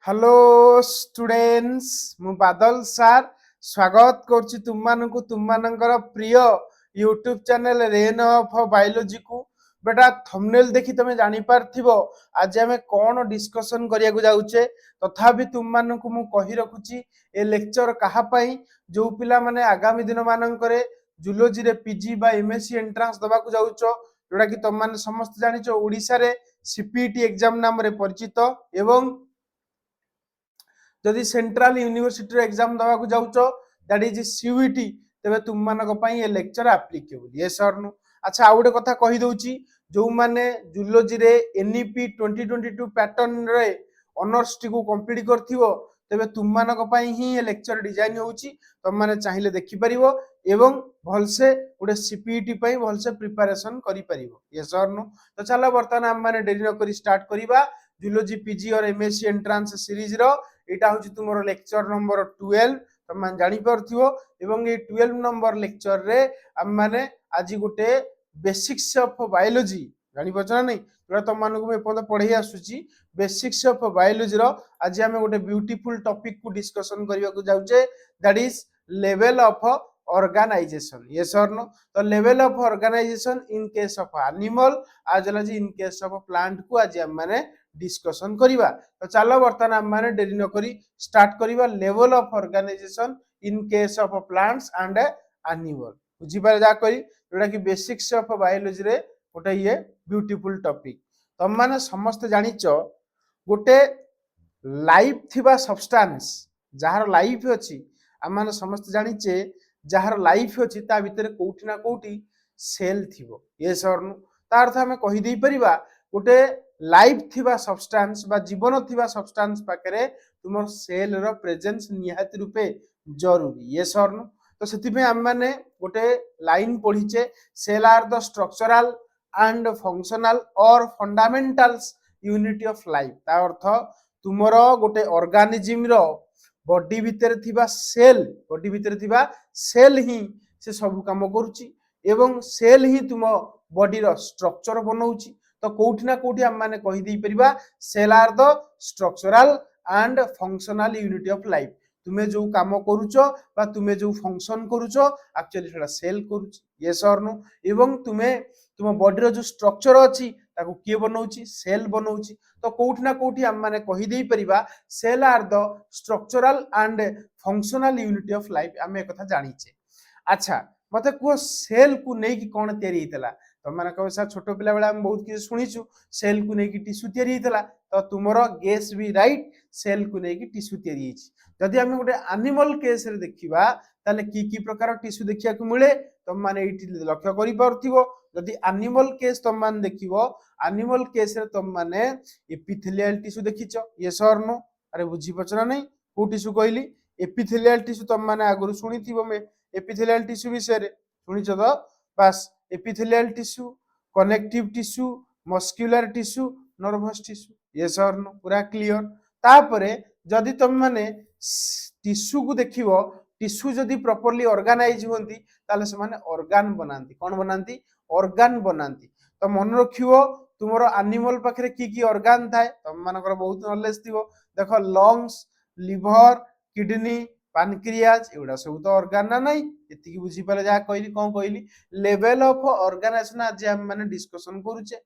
Hello students मु बादल सार स्वागत करुच्ची तुम मानकर प्रिय YouTube channel rain of biology को बेटा थंबनेल देखि तमे जानि पारथिबो आज हमें कौन डिस्कशन करिया को जाउचे तथापि तुम मानकु मु कहि रखुची ए लेक्चर कहा पई जो पिला माने आगामी दिन मानकरे जूलॉजी रे पीजी बा एमएससी एंट्रेंस दबा को जाउचो जोडा कि तुम माने समस्त जानिचो ओडिसा रे सीपीटी एग्जाम नाम रे परिचित एवं जदि सेंट्रल यूनिवर्सिटी एग्जाम दवा को जाउचो दैट इज सीयूईटी तबे तुम मानक पई ए लेक्चर एप्लीकेबल यस और नो। अच्छा आ गोटे कथा कहि दउची जो माने जूलॉजी रे एनईपी 2022 पैटर्न रे ऑनर्स टी को कंप्लीट करथिवो तबे तुम मानक पई ही ए लेक्चर डिजाइन होउची तुम माने चाहिले देखि परिवो एवं भलसे गोटे सीपीटी पई भलसे प्रिपरेशन करि परिवो यस और नो। तो चलो वर्तमान हम माने देरी न करी स्टार्ट करिबा जूलॉजी पीजी और एमएससी एंट्रेंस सीरीज रो एटा होची तुमरो लेक्चर नंबर 12 तुम मान जानि परथिवो एवं ए 12 नंबर लेक्चर रे हम माने आज गोटे बेसिक्स ऑफ बायोलॉजी जानि पछना नै जोरा तुम मानको में पद पढै आसुची बेसिक्स ऑफ बायोलॉजी रो आज हम गोटे ब्यूटीफुल टॉपिक को डिस्कशन करिया को जाउचे that is level of organisation yes और नो। तो level of organisation in case of animal आज well in case of plant को आज हम माने डिस्कशन करिबा। तो चलो वर्तमान हम माने देरी न करी स्टार्ट करिबा level of organisation in case of plants and animal बुझी पारे जा करी जोटा कि बेसिक्स ऑफ बायोलॉजी रे गोटे ये ब्यूटीफुल टॉपिक तुम माने समस्त जानिचो गोटे लाइफ थिबा सब्सटेंस जहार लाइफ अछि हम माने समस्त जानिचे जहार लाइफ अछि ता भीतर कोठी ना कोठी सेल थिबो यस और नो। ता अर्थ हमें कहि देई परिबा गोटे लाइफ थिबा सब्सटेंस बा जीवन थिबा सब्सटेंस पाकरे तुमर सेल रो प्रेजेंस निहाती रूपे जरूरी यस और नो। तो सेति पे हम माने गोटे लाइन पढिचे cell are the structural and functional or fundamentals unity of life ता अर्थ तुमर गोटे ऑर्गेनिज्म रो बॉडी भीतर थिबा सेल ही से सब काम करूची एवं सेल ही तुम बॉडी रो स्ट्रक्चर बनाउची। तो कोठी ना कोठी हम माने कहि दै परिबा cell are the structural and functional unity of life तुमे जो काम करूचो बा तुमे जो फंक्शन करूचो एक्चुअली सेटा सेल करूची यस और नो। एवं तुमे तुम बॉडी रो जो स्ट्रक्चर अछि ताको के बनौची सेल बनौची। तो कोठी ना कोठी हम माने कहि दै परिबा cell are the structural and functional unity of life हम ए कथा जानिचे। अच्छा मते को सेल को नै कि कोन तयारी हितला तुम माने कहो सर छोट पिला बेला हम बहुत किछ सुनिछु सेल को नै कि टिश्यू तयारी हितला तो तुमरो गेस भी राइट सेल को नै कि टिश्यू तयारी हिची। जदि हम गोटे एनिमल केस रे देखिबा ताले की प्रकार टिश्यू देखिया को मिले तुम माने एठी लक्ष्य करि परथिबो। जदि एनिमल केस तुम मान देखिबो एनिमल केस रे तुम माने एपिथेलियल टिश्यू देखिचो यस और नो। अरे बुझी पचना नै को टिश्यू कहली एपिथेलियल टिश्यू तुम माने आगुरु सुनिथिबो में एपिथेलियल टिश्यू विषय रे सुनिचो तो बस epithelial tissue connective tissue muscular tissue nervous tissue yes और नो पूरा क्लियर। तापरे जदि तुम माने टिश्यू को देखिबो टिश्यू जदि प्रॉपर्ली ऑर्गेनाइज होंती ताले से माने ऑर्गन बनांती कोन बनांती ऑर्गन बनांती। तो मन रखिबो तुमरो एनिमल पाखरे की ऑर्गन थाए तुम मानकर बहुत नॉलेज थिबो देखो लंग्स लिवर किडनी पानक्रियाज एउडा सब तो ऑर्गन ना नहीं एति बुझी पाले जा कहली कोन कहली लेवल ऑफ ऑर्गेनाइजेशन आज हम माने डिस्कशन करूचे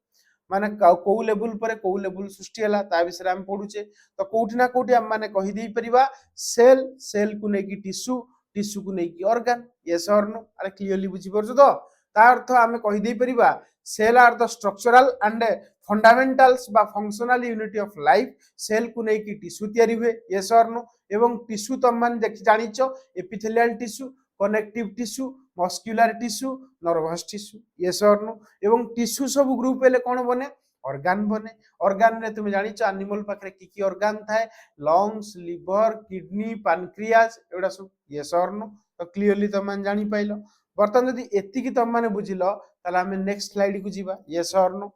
माने को लेवल पर को लेवल सृष्टि हला ता विषय हम पढुचे। तो कोठी ना कोठी हम माने कहि देई परिबा सेल को नै कि टिश्यू को नै कि ऑर्गन यस और नो। अरे क्लियरली बुझी परछो तो ता अर्थ हमें कहि देई परिबा cell are the structural and fundamentals बा functional unity of life cell को नै कि टिश्यू तयारी हुए यस और नो। एवं टिश्यू तुम मान देख जानिचो epithelial tissue connective tissue muscular tissue nervous tissue yes और नो। एवं टिश्यू सब ग्रुप हेले कोन बने ऑर्गन बने। ऑर्गन रे तुम जानिचो एनिमल पाखरे की ऑर्गन थाए लंग्स लिवर किडनी पानक्रियाज एडा सब यस और नो। तो क्लियरली तुम मान जानि पाइलो बर्तमान जदि एति की तुम माने बुझिलो ताले हमें नेक्स्ट स्लाइड को जीवा यस और नो।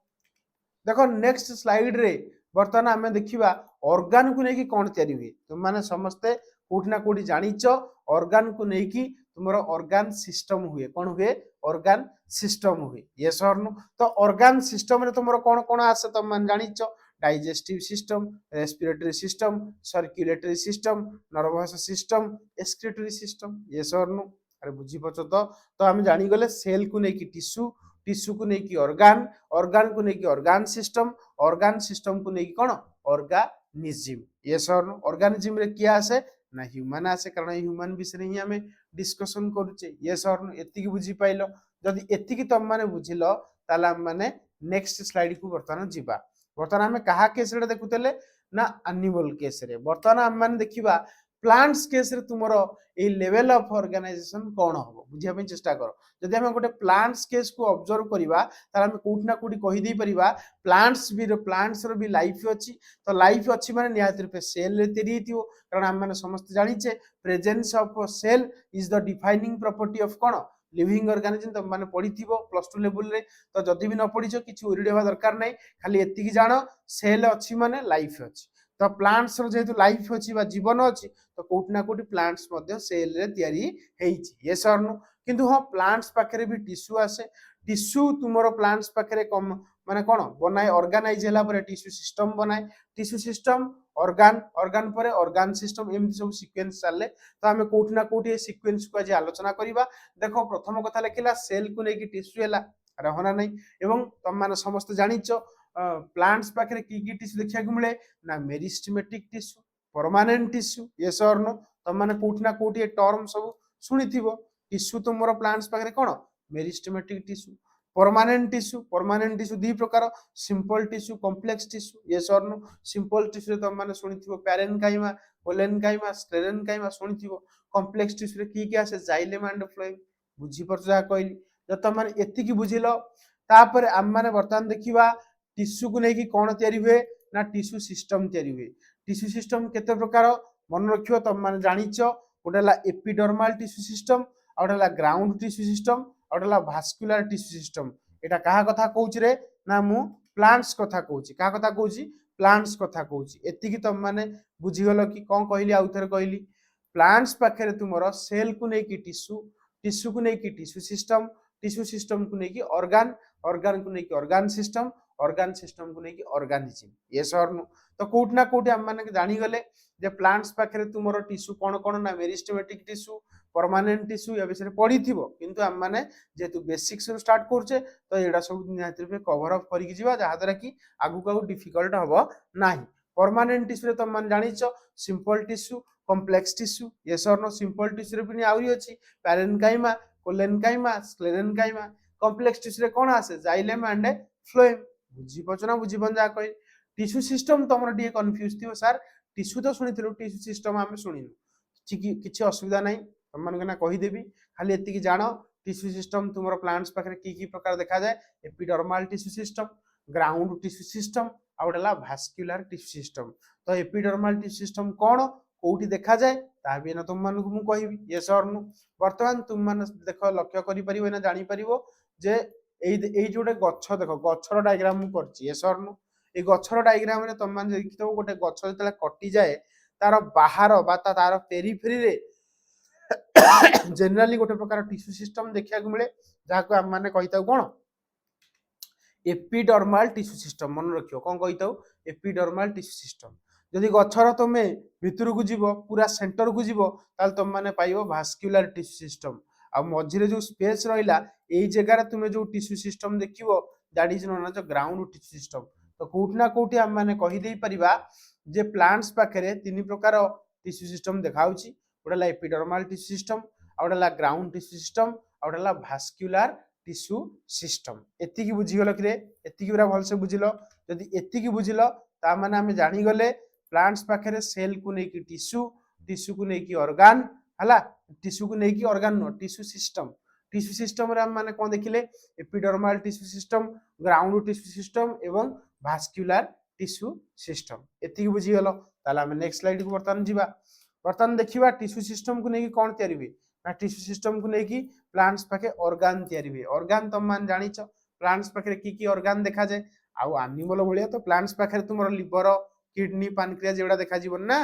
देखो नेक्स्ट स्लाइड रे बर्तमान आमे देखिबा ऑर्गन को नेकी कोन तयारी हुए तुम माने समस्ते कोठी ना कोठी जानिचो ऑर्गन को नेकी तुमरो ऑर्गन सिस्टम हुए कोन हुए ऑर्गन सिस्टम हुए यस और नो। तो ऑर्गन सिस्टम रे तुमरो कोन कोन आसे तुम मान जानिचो digestive system, respiratory system, circulatory system, nervous system, excretory system. Yes और नो? अरे बुझी पछ तो आम जानी गले सेल को लेकी टिश्यू, टिश्यू को लेकी ऑर्गन, ऑर्गन को लेकी ऑर्गन सिस्टम, ऑर्गन सिस्टम को लेकी कौन ऑर्गेनिज्म। यस और नो? ऑर्गेनिज्म रे किया आसे ना ह्यूमन आसे, कारण ह्यूमन विषय ही आम डिस्कशन करुचे। यस और नो? एतिकी बुझी पाइलो? जदि एतिकी तुम माने बुझिलो ताले हम माने नेक्स्ट स्लाइड को बर्तमान जीवा। बर्तमान आम क्या केस रे देखुतले ना एनिमल केस रे। बर्तमान आम माने देखिबा प्लांट्स केस रे तुमरो ए लेवल ऑफ ऑर्गेनाइजेशन कोन होबो बुझिया पे चेष्टा करो। जदि हम गोटे प्लांट्स केस को ऑब्जर्व करिबा तार हम कोठ ना कोठी कहि दे परिबा प्लांट्स रो भी लाइफ अछि। तो लाइफ अछि माने निहात रूपे सेल रे तैयारी हितियो, कारण हम माने समस्त जानिचे presence of cell is the defining property of कोन लिविंग ऑर्गेनिज्म। तुम माने पढ़िथिबो प्लस 2 लेवल रे, तो जदि भी न पढ़िछो किछि ओरिड हेबा दरकार नै, खाली एतिकी जानो सेल अछि माने लाइफ अछि। तो प्लांट्स रो जेतु लाइफ अछि बा जीवन अछि, तो कोठी ना कोठी प्लांट्स मध्ये सेल रे तयारी हेइछि। यस और नो? किंतु हां प्लांट्स पाखरे भी टिश्यू आसे। टिश्यू तुमरो प्लांट्स पाखरे कम माने कोन बनाए ऑर्गेनाइज होला परे टिश्यू सिस्टम बनाए, टिश्यू सिस्टम ऑर्गन, ऑर्गन परे ऑर्गन सिस्टम, एमति सब सीक्वेंस चले। तो हमें कोठी ना कोठी सीक्वेंस को आज आलोचना करिबा। देखो प्रथम कथा लेखिला सेल को लेकी टिश्यू हला रहना नै, एवं तुम माने समस्त जानिचो प्लांट्स पाखरे की टिश्यू देखिया को मिले ना meristematic tissue, permanent tissue. Yes और नो? तुम माने कोठी ना कोठी टर्म सब सुनिथिबो। टिश्यू तुमरो प्लांट्स पाखरे कोन meristematic tissue, permanent tissue. Permanent tissue दी प्रकार, simple tissue, complex tissue. Yes और नो? सिंपल टिश्यू तुम माने सुनिथिबो पैरेन्काइमा, कोलेनकाइमा, स्क्लेरेनकाइमा सुनिथिबो। कॉम्प्लेक्स टिश्यू रे की आसे जाइलेम एंड फ्लोएम। बुझी परछ जा कहली? जब तुम माने एतिकी बुझिलो तापर हम माने वर्तमान देखिबा टिश्यू को लेकी कोन तयारी हुए ना टिश्यू सिस्टम तयारी हुए। टिश्यू सिस्टम केते प्रकार मन रखियो तुम माने जानिचो, गोटेला एपिडर्माल टिश्यू सिस्टम, आउटेला ग्राउंड टिश्यू सिस्टम, आउटेला भास्कुलर टिश्यू सिस्टम। एटा कहा कथा कहूची रे ना मु प्लांट्स कथा कहूची। कहा कथा कहूची? प्लांट्स कथा कहूची। एतिकी तुम माने बुझी गलो कि कोन कहली आउथरे कहली? प्लांट्स पाखरे तुमरो सेल को लेकी टिश्यू, टिश्यू को लेकी टिश्यू सिस्टम, टिश्यू सिस्टम को लेकी ऑर्गन, ऑर्गन को लेकी ऑर्गन सिस्टम, ऑर्गन सिस्टम को लेकी ऑर्गेनिज्म। यस और नो? तो कोठ ना कोठी हम माने जानि गले जे प्लांट्स पाखरे तुमरो टिश्यू कोन कोन ना मेरिस्टेमेटिक टिश्यू, परमानेंट टिश्यू या विषय पढ़िथिबो। किंतु हम माने जेतु बेसिक्स रो स्टार्ट करछे तो एडा सब निहात रूपे कवर अप करिक जिवा, जहा द्वारा कि आगु काउ डिफिकल्ट हबो नाही। परमानेंट टिश्यू रे तुम माने जानिचो simple tissue, complex tissue. Yes और नो? सिंपल टिश्यू रे पनि आउरी अछि parenchyma, collenchyma, sclerenchyma. Complex tissue रे कोन आसे जाइलेम एंड फ्लोएम। बुझी पछ ना बुझी बन जा कहि? टिश्यू सिस्टम तमरो डी कंफ्यूज थियो सर, टिश्यू तो सुनिथिलु, टिश्यू सिस्टम हम सुनिनु किछि असुविधा नाही। हम मन ना कहि देबी, खाली एतिकी जानो टिश्यू सिस्टम तुमरो प्लांट्स पाखरे की प्रकार देखा जाय। Epidermal tissue system, ground tissue system, आउडला भास्कुलर टिश्यू सिस्टम। तो एपिडर्माल टिश्यू सिस्टम कोन कोठी देखा जाय ता भी ना तुम मानकु मु कहिबी। यस और नो? वर्तमान तुम मान देखो लक्ष्य करि परिबो ना जानि परिबो जे एई जोटे गच्छ देखो, गच्छर डायग्राम मु करछि। यस और नो? ए गच्छर डायग्राम रे तुम मान देखितो गोटे गच्छ जतले कटि जाय तार बाहर बा तार पेरिफेरी रे जनरली गोटे प्रकार टिश्यू सिस्टम देखिया को मिले, जहा को हम माने कहिताउ कोन एपिडर्माल टिश्यू सिस्टम। मन रखियो कोन कहिताउ एपिडर्माल टिश्यू सिस्टम। जदि गच्छर तुमे भितर को जीवो, पूरा सेंटर को जीवो, ताल तुम माने पाइबो भास्कुलर टिश्यू सिस्टम। आ मझिरे जो स्पेस रहिला एई जगह रे तुमे जो टिश्यू सिस्टम देखिबो that is known as ground tissue system. तो कोठ ना कोठी हम माने कहि देई परिबा जे प्लांट्स पाखरे तीन प्रकार टिश्यू सिस्टम देखाउची। गोटेला एपिडर्माल टिश्यू सिस्टम, आउटेला ग्राउंड टिश्यू सिस्टम, आउटेला भास्कुलर टिश्यू सिस्टम। एतिकी बुझी गलो कि रे? एतिकी पूरा भल से बुझिलो? जदि एतिकी बुझिलो ता माने हम जानि गले प्लांट्स पाखरे सेल को लेकी टिश्यू, टिश्यू को लेकी ऑर्गन हला, टिश्यू को लेकी ऑर्गन नो टिश्यू सिस्टम। टिश्यू सिस्टम रे हम माने कोन देखिले epidermal tissue system, ground tissue system एवं भास्कुलर टिश्यू सिस्टम। एतिकी बुझी गलो? ताला हम नेक्स्ट स्लाइड को बर्तन जीवा। बर्तन देखिबा टिश्यू सिस्टम को लेकी कोन तयारी हुए ना टिश्यू सिस्टम को लेकी प्लांट्स पाखे ऑर्गन तयारी हुए। ऑर्गन तुम मान जानिचो प्लांट्स पाखे की ऑर्गन देखा जाए। आउ एनिमल भलिया तो प्लांट्स पाखे तुमरो लिवर, किडनी, पैनक्रियास जेडा देखा जीवन ना।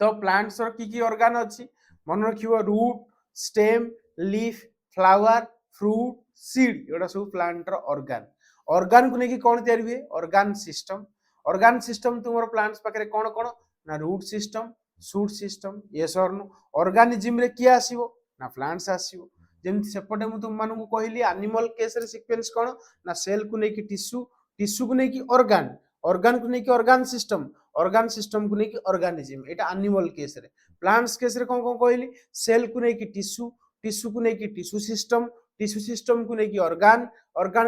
तो प्लांट्स रो की ऑर्गन अछि मन रखिबो root, stem, leaf, flower, fruit, seed एडा सब प्लांट रो ऑर्गन। ऑर्गन को लेकिन कौन तैयारी हुए ऑर्गन सिस्टम तुम प्लांट्स पाखे कौन कौन ना root system shoot system yes और नो ऑर्गेनिज्म रे किए आसीबो ना प्लांट्स आसीबो जेमति सेपटे मु तुम मानू कहली एनिमल केस रे सीक्वेंस कौन ना सेल को लेकी टिश्यू को लेकी ऑर्गन को लेकी ऑर्गन सिस्टम को लेकी ऑर्गेनिज्म एटा एनिमल केस रे प्लांट्स केस रे कौन कहली सेल को लेकी टिश्यू को लेकी टिश्यू सिस्टम को लेकी ऑर्गन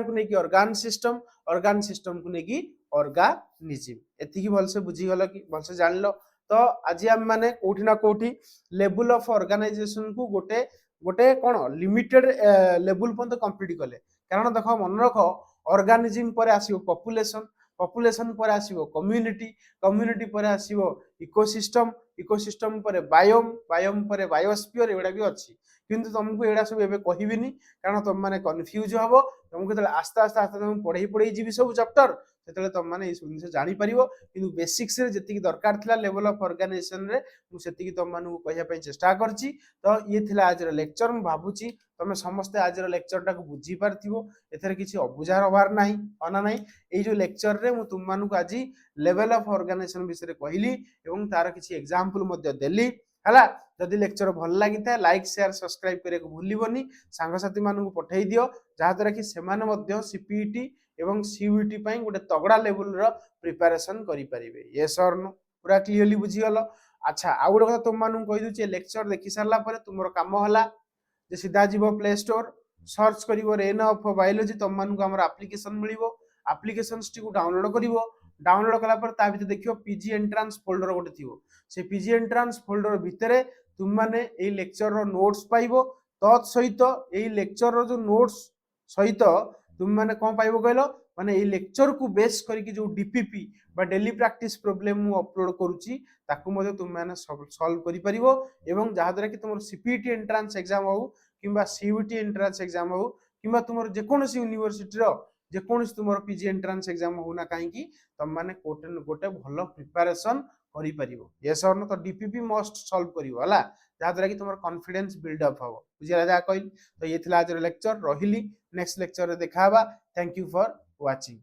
को लेकी ऑर्गन सिस्टम को लेकी ऑर्गेनिज्म एतिकी भलसे बुझी गल कि भलसे जान लो तो आज आम मैंने कोठी ना कोठी लेवल ऑफ ऑर्गेनाइजेशन को गोटे गोटे कौन लिमिटेड लेवल पर्यंत कंप्लीट कले कारण देख मन रख ऑर्गेनिज्म पर आसीबो पॉपुलेशन पर आसीबो कम्युनिटी पर आसीबो इकोसिस्टम पर बायोम पर बायोस्फीयर एगुड़ा भी अच्छी किंतु तुमको एड़ा सब एबे कहबिनी कारण तुम माने कंफ्यूज हबो तुमको जब आस्ते तुम पढ़े जीवी सब चैप्टर सेतले तुम माने जिन जानी परिबो किंतु बेसिक्स रे जति दरकार थिला लेवल ऑफ ऑर्गेनाइजेशन रे मु सेति तुम मानू कहिया पई चेष्टा करची तो ये थिला आज लेक्चर मु भाबुची तमे समस्त आज लेक्चर टाको बुझी पारथिबो एथरे किछि अबुझार हबार नाही अना नाही ए जो लेक्चर रे मु तुम मानू आज लेवल ऑफ ऑर्गेनाइजेशन विषय कहली एवं तार किछि एग्जांपल मध्ये देली हला जदि लेक्चर भल लगी था लाइक शेयर सब्सक्राइब करे को भूलिबनी सांगसाथी मानू पठेई दियो जहा द्वारा कि सेमाने मध्ये सीपीईटी एवं सीयूईटी पई गोटे तगड़ा लेवल रो प्रिपरेशन करि परिबे यस और नो पूरा क्लियरली बुझी गलो अच्छा आ गोटे कथा तुम मानू कहि दुचे लेक्चर देखि सारला परे तुमरो काम हला जे सीधा जीवो प्ले स्टोर सर्च करिवो रेन ऑफ बायोलॉजी तुम मानू हमर एप्लीकेशन मिलिवो एप्लीकेशंस टी को डाउनलोड करिवो डाउनलोड कला पर ता भीतर देखियो पीजी एंट्रांस फोल्डर गोटे थिवो से पीजी एंट्रांस फोल्डर भितरे तुम माने ए लेक्चर रो नोट्स पाइबो तत् सहित ए लेक्चर रो जो नोट्स सहित तुम माने कोन पाइबो कहलो माने ए लेक्चर को बेस करके जो डीपीपी बा डेली प्रैक्टिस प्रॉब्लम मु अपलोड करूची ताकू मध्ये तुम माने सॉल्व करि परिबो एवं जहा द्वारा कि तुमर सीपीटी एंट्रांस एग्जाम हो किबा सीयूटी एंट्रांस एग्जाम हो किबा तुमर जे कोनोसी यूनिवर्सिटी रो जे कोनोसी तुमर पीजी एंट्रांस एग्जाम हो ना काहे कि तुम माने गोटे भलो प्रिपरेशन करि परिबो यस और नो तो डीपीपी मस्ट सॉल्व करिवो हला जहा द्वारा कि तुमर कॉन्फिडेंस बिल्ड अप हो बुझिला जा कहली तो ये थिला आज लेक्चर रहिली नेक्स्ट लेक्चर रे देखाबा थैंक यू फॉर वाचिंग।